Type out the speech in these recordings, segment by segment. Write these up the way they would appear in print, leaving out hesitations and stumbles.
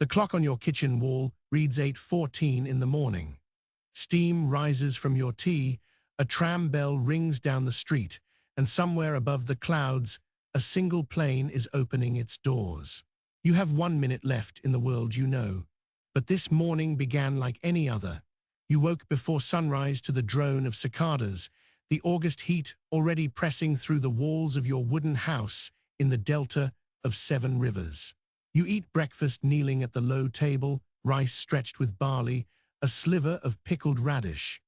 The clock on your kitchen wall reads 8:14 in the morning. Steam rises from your tea, a tram bell rings down the street, and somewhere above the clouds, a single plane is opening its doors. You have 1 minute left in the world you know. But this morning began like any other. You woke before sunrise to the drone of cicadas, the August heat already pressing through the walls of your wooden house in the delta of 7 rivers. You eat breakfast kneeling at the low table, rice stretched with barley, a sliver of pickled radish.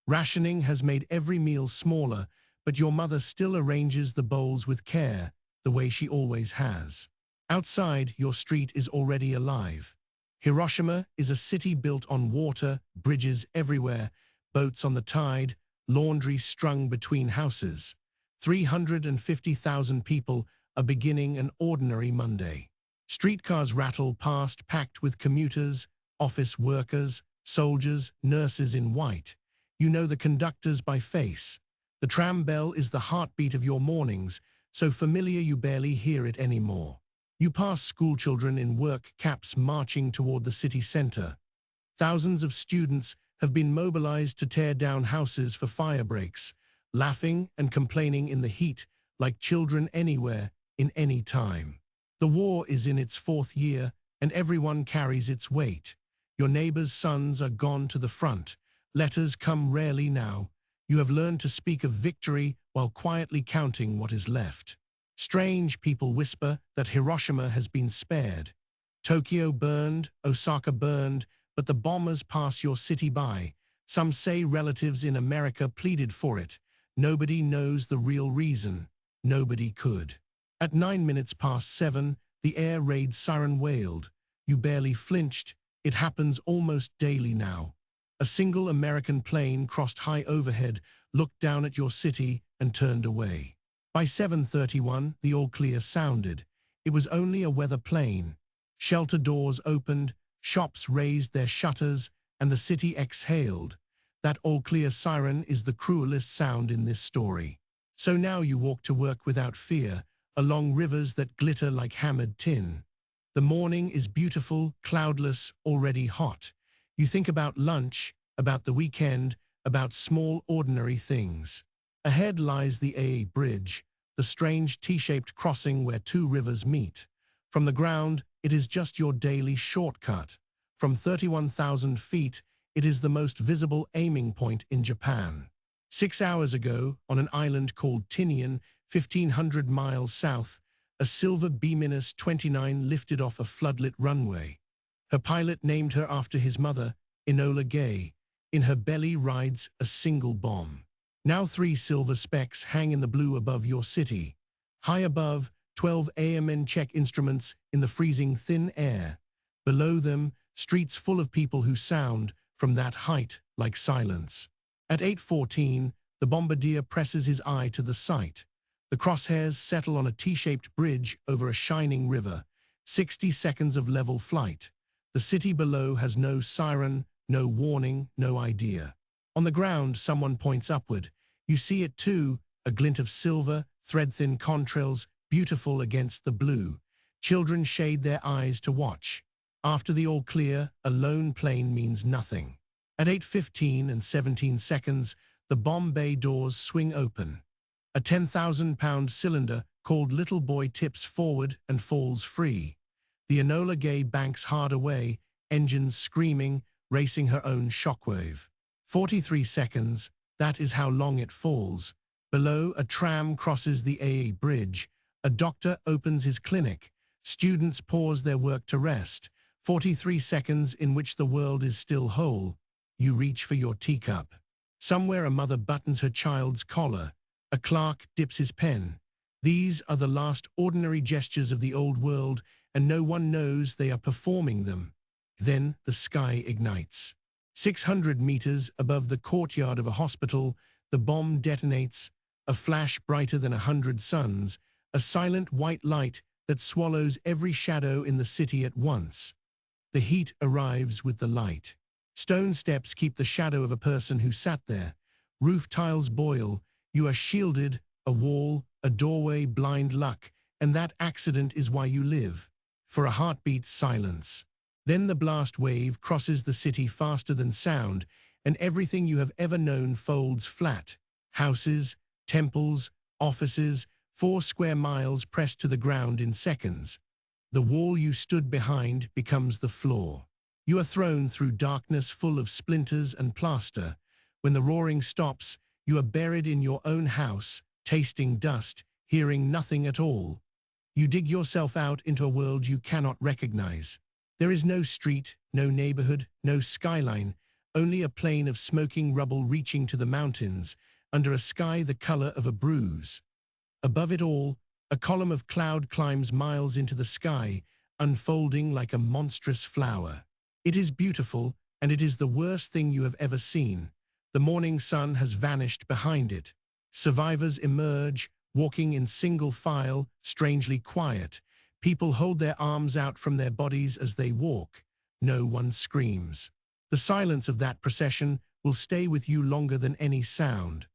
Rationing has made every meal smaller, but your mother still arranges the bowls with care, the way she always has. Outside, your street is already alive. Hiroshima is a city built on water, bridges everywhere, boats on the tide, laundry strung between houses. 350,000 people are beginning an ordinary Monday. Streetcars rattle past packed with commuters, office workers, soldiers, nurses in white. You know the conductors by face. The tram bell is the heartbeat of your mornings, so familiar you barely hear it anymore. You pass schoolchildren in work caps marching toward the city center. Thousands of students have been mobilized to tear down houses for fire breaks, laughing and complaining in the heat like children anywhere, in any time. The war is in its 4th year, and everyone carries its weight. Your neighbors' sons are gone to the front. Letters come rarely now. You have learned to speak of victory while quietly counting what is left. Strange people whisper that Hiroshima has been spared. Tokyo burned, Osaka burned, but the bombers pass your city by. Some say relatives in America pleaded for it. Nobody knows the real reason. Nobody could. At 7:09, the air raid siren wailed. You barely flinched. It happens almost daily now. A single American plane crossed high overhead, looked down at your city, and turned away. By 7:31, the all-clear sounded. It was only a weather plane. Shelter doors opened, shops raised their shutters, and the city exhaled. That all-clear siren is the cruelest sound in this story. So now you walk to work without fear, along rivers that glitter like hammered tin. The morning is beautiful, cloudless, already hot. You think about lunch, about the weekend, about small, ordinary things. Ahead lies the AA Bridge, the strange T-shaped crossing where 2 rivers meet. From the ground, it is just your daily shortcut. From 31,000 feet, it is the most visible aiming point in Japan. 6 hours ago, on an island called Tinian, 1,500 miles south, a silver B-29 lifted off a floodlit runway. Her pilot named her after his mother, Enola Gay. In her belly rides a single bomb. Now 3 silver specks hang in the blue above your city. High above, 12 AMN check instruments in the freezing thin air. Below them, streets full of people who sound, from that height, like silence. At 8:14, the bombardier presses his eye to the sight. The crosshairs settle on a T-shaped bridge over a shining river. 60 seconds of level flight. The city below has no siren, no warning, no idea. On the ground, someone points upward. You see it too, a glint of silver, thread-thin contrails, beautiful against the blue. Children shade their eyes to watch. After the all-clear, a lone plane means nothing. At 8:15 and 17 seconds, the bomb bay doors swing open. A 10,000-pound cylinder called Little Boy tips forward and falls free. The Enola Gay banks hard away, engines screaming, racing her own shockwave. 43 seconds, that is how long it falls. Below, a tram crosses the AA Bridge. A doctor opens his clinic. Students pause their work to rest. 43 seconds in which the world is still whole. You reach for your teacup. Somewhere a mother buttons her child's collar. A clerk dips his pen. These are the last ordinary gestures of the old world, and no one knows they are performing them. Then the sky ignites. 600 meters above the courtyard of a hospital, the bomb detonates, a flash brighter than 100 suns, a silent white light that swallows every shadow in the city at once. The heat arrives with the light. Stone steps keep the shadow of a person who sat there. Roof tiles boil. You are shielded, a wall, a doorway, blind luck, and that accident is why you live. For a heartbeat, silence. Then the blast wave crosses the city faster than sound, and everything you have ever known folds flat. Houses, temples, offices, 4 square miles pressed to the ground in seconds. The wall you stood behind becomes the floor. You are thrown through darkness full of splinters and plaster. When the roaring stops, you are buried in your own house, tasting dust, hearing nothing at all. You dig yourself out into a world you cannot recognize. There is no street, no neighborhood, no skyline, only a plain of smoking rubble reaching to the mountains, under a sky the color of a bruise. Above it all, a column of cloud climbs miles into the sky, unfolding like a monstrous flower. It is beautiful, and it is the worst thing you have ever seen. The morning sun has vanished behind it. Survivors emerge, walking in single file, strangely quiet. People hold their arms out from their bodies as they walk. No one screams. The silence of that procession will stay with you longer than any sound.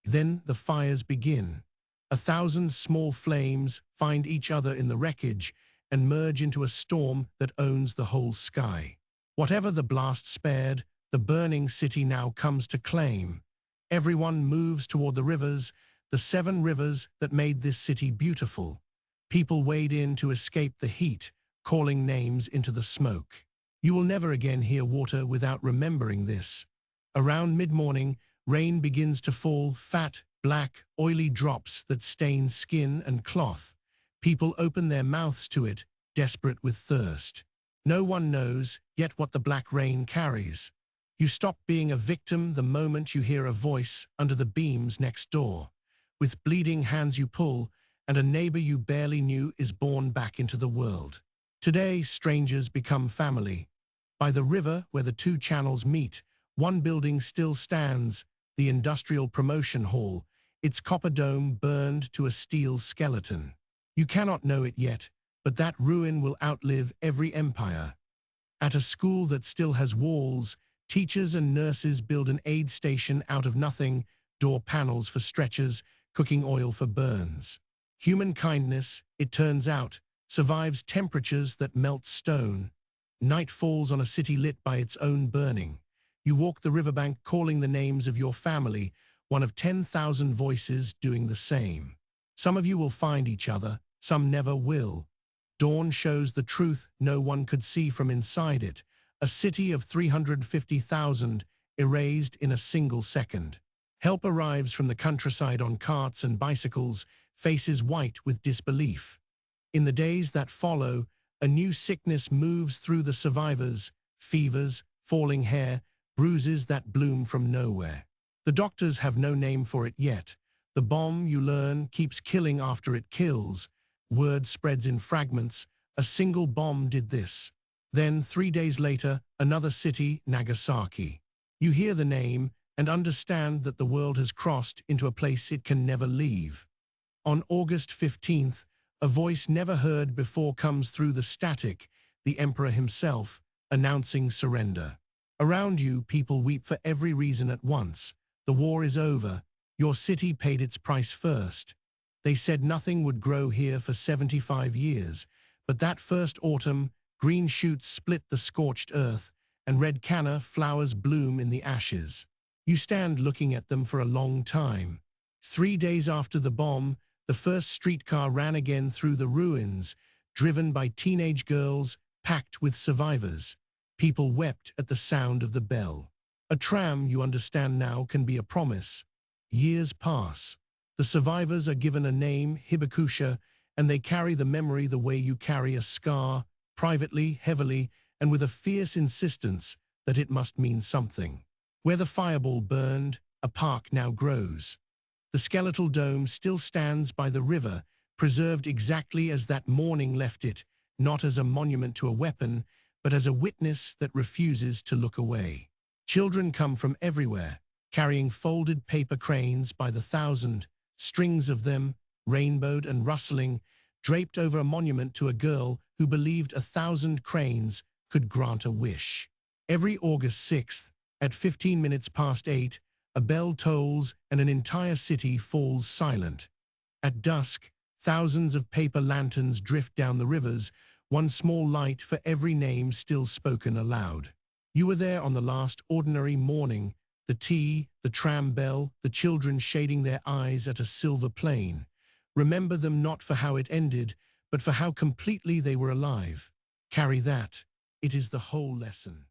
Then the fires begin. 1,000 small flames find each other in the wreckage and merge into a storm that owns the whole sky. Whatever the blast spared, the burning city now comes to claim. Everyone moves toward the rivers, the 7 rivers that made this city beautiful. People wade in to escape the heat, calling names into the smoke. You will never again hear water without remembering this. Around mid-morning, rain begins to fall, fat, black, oily drops that stain skin and cloth. People open their mouths to it, desperate with thirst. No one knows yet what the black rain carries. You stop being a victim the moment you hear a voice under the beams next door. With bleeding hands you pull, and a neighbor you barely knew is born back into the world. Today, strangers become family. By the river where the 2 channels meet, one building still stands, the Industrial Promotion Hall, its copper dome burned to a steel skeleton. You cannot know it yet, but that ruin will outlive every empire. At a school that still has walls, teachers and nurses build an aid station out of nothing, door panels for stretchers, cooking oil for burns. Human kindness, it turns out, survives temperatures that melt stone. Night falls on a city lit by its own burning. You walk the riverbank calling the names of your family, one of 10,000 voices doing the same. Some of you will find each other, some never will. Dawn shows the truth no one could see from inside it, a city of 350,000 erased in a single second. Help arrives from the countryside on carts and bicycles, faces white with disbelief. In the days that follow, a new sickness moves through the survivors, fevers, falling hair, bruises that bloom from nowhere. The doctors have no name for it yet. The bomb, you learn, keeps killing after it kills. Word spreads in fragments. A single bomb did this. Then, 3 days later, another city, Nagasaki. You hear the name and understand that the world has crossed into a place it can never leave. On August 15th, a voice never heard before comes through the static, the emperor himself, announcing surrender. Around you, people weep for every reason at once. The war is over. Your city paid its price first. They said nothing would grow here for 75 years, but that first autumn, green shoots split the scorched earth, and red canna flowers bloom in the ashes. You stand looking at them for a long time. 3 days after the bomb, the first streetcar ran again through the ruins, driven by teenage girls packed with survivors. People wept at the sound of the bell. A tram, you understand now, can be a promise. Years pass. The survivors are given a name, Hibakusha, and they carry the memory the way you carry a scar, privately, heavily, and with a fierce insistence that it must mean something. Where the fireball burned, a park now grows. The skeletal dome still stands by the river, preserved exactly as that morning left it, not as a monument to a weapon, but as a witness that refuses to look away. Children come from everywhere, carrying folded paper cranes by the thousand, strings of them, rainbowed and rustling, draped over a monument to a girl who believed 1,000 cranes could grant a wish. Every August 6th, at 15 minutes past 8, a bell tolls and an entire city falls silent. At dusk, thousands of paper lanterns drift down the rivers, One small light for every name still spoken aloud. You were there on the last ordinary morning, the tea, the tram bell, the children shading their eyes at a silver plane. Remember them not for how it ended, but for how completely they were alive. Carry that. It is the whole lesson.